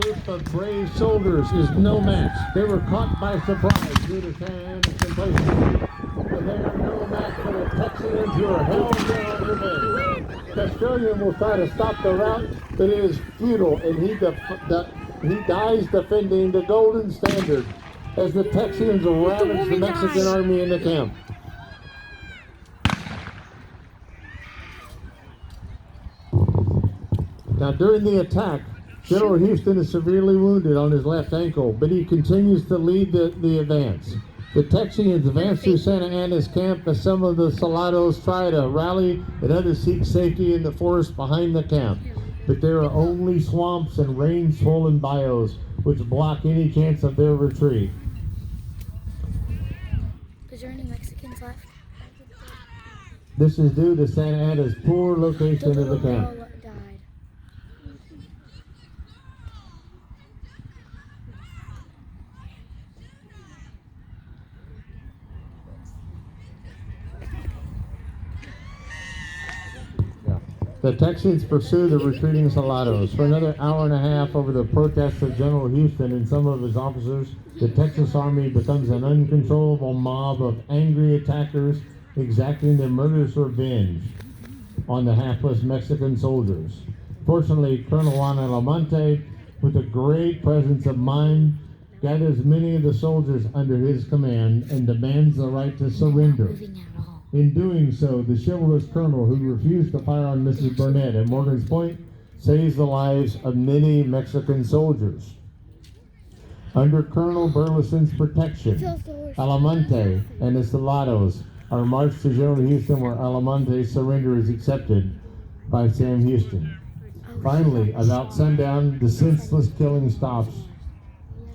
group of brave soldiers is no match. They were caught by surprise due to Santa Ana's complacency. But they are no match for the Texians who are hell bent on revenge. Castilian will try to stop the rout, but it is futile, and he dies defending the golden standard as the Texians ravage the Mexican army in the camp. Now, during the attack, General Houston is severely wounded on his left ankle, but he continues to lead the advance. The Texians advance through Santa Ana's camp as some of the Soldados try to rally and others seek safety in the forest behind the camp. But there are only swamps and rain-swollen bayous which block any chance of their retreat. Is there any Mexicans left? This is due to Santa Ana's poor location of the camp. The Texians pursue the retreating Soldados. For another hour and a half over the protests of General Houston and some of his officers, the Texas Army becomes an uncontrollable mob of angry attackers exacting their murderous revenge on the hapless Mexican soldiers. Fortunately, Colonel Juan Alamonte, with a great presence of mind, gathers many of the soldiers under his command and demands the right to surrender. In doing so, the chivalrous colonel who refused to fire on Mrs. Burnett at Morgan's Point saves the lives of many Mexican soldiers. Under Colonel Burleson's protection, Alamonte and the Soldados are marched to General Houston, where Alamonte's surrender is accepted by Sam Houston. Finally, about sundown, the senseless killing stops.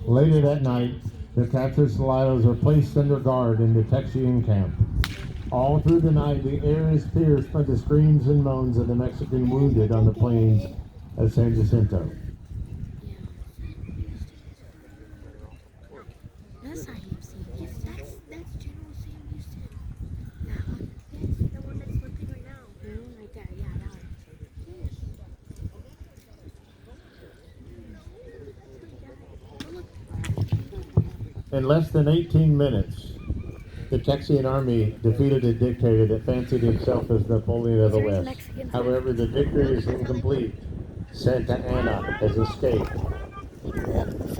Later that night, the captured Soldados are placed under guard in the Texian camp. All through the night, the air is pierced by the screams and moans of the Mexican wounded on the plains of San Jacinto. That's not him, Sam. Yes, that's General Sam Houston. That one. Yes, the one that's sleeping right now. Right there, yeah, that one. In less than 18 minutes, the Texian army defeated a dictator that fancied himself as Napoleon of the West. However, the victory is incomplete. Santa Ana has escaped.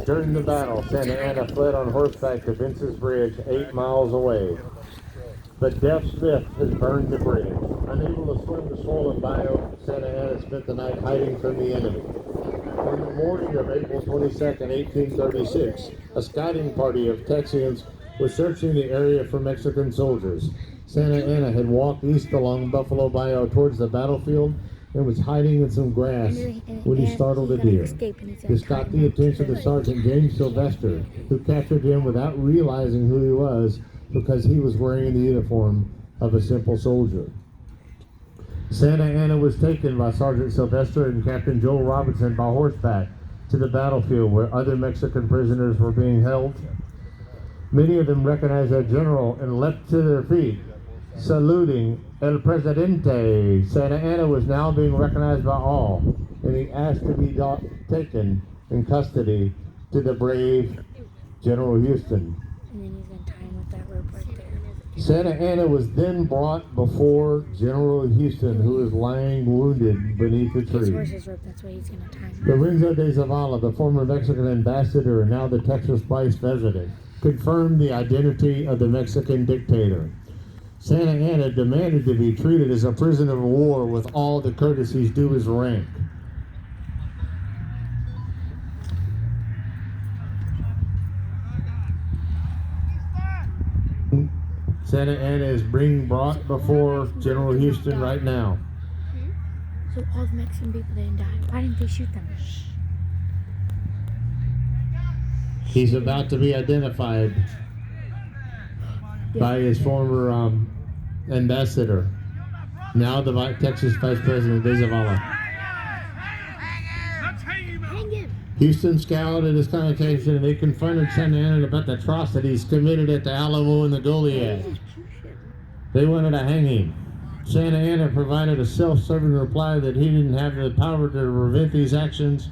During the battle, Santa Ana fled on horseback to Vince's Bridge, 8 miles away. But Death's Fifth has burned the bridge. Unable to swim the swollen bayou, Santa Ana spent the night hiding from the enemy. On the morning of April 22nd, 1836, a scouting party of Texians was searching the area for Mexican soldiers. Santa Ana had walked east along Buffalo Bayou towards the battlefield and was hiding in some grass when he startled a deer. This caught the attention of Sergeant James Sylvester, who captured him without realizing who he was because he was wearing the uniform of a simple soldier. Santa Ana was taken by Sergeant Sylvester and Captain Joel Robinson by horseback to the battlefield where other Mexican prisoners were being held. Many of them recognized their general and leapt to their feet, saluting El Presidente. Santa Ana was now being recognized by all, and he asked to be taken in custody to the brave General Houston. And then he's going to tie him with that rope right there. Santa Ana was then brought before General Houston, who was lying wounded beneath a tree. Where's his rope? That's why he's going to tie him. Lorenzo de Zavala, the former Mexican ambassador and now the Texas vice president, confirmed the identity of the Mexican dictator. Santa Ana demanded to be treated as a prisoner of war with all the courtesies due his rank. Santa Ana is being brought before General Houston right now. So all the Mexican people didn't die. Why didn't they shoot them? He's about to be identified by his former ambassador, now the Texas Vice President, de Zavala. Hang him! Houston scouted his connotation and they confronted Santa Ana about the atrocities committed at the Alamo and the Goliad. They wanted to hang him. Santa Ana provided a self-serving reply that he didn't have the power to prevent these actions.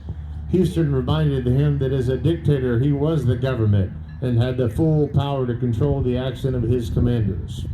Houston reminded him that as a dictator he was the government and had the full power to control the action of his commanders.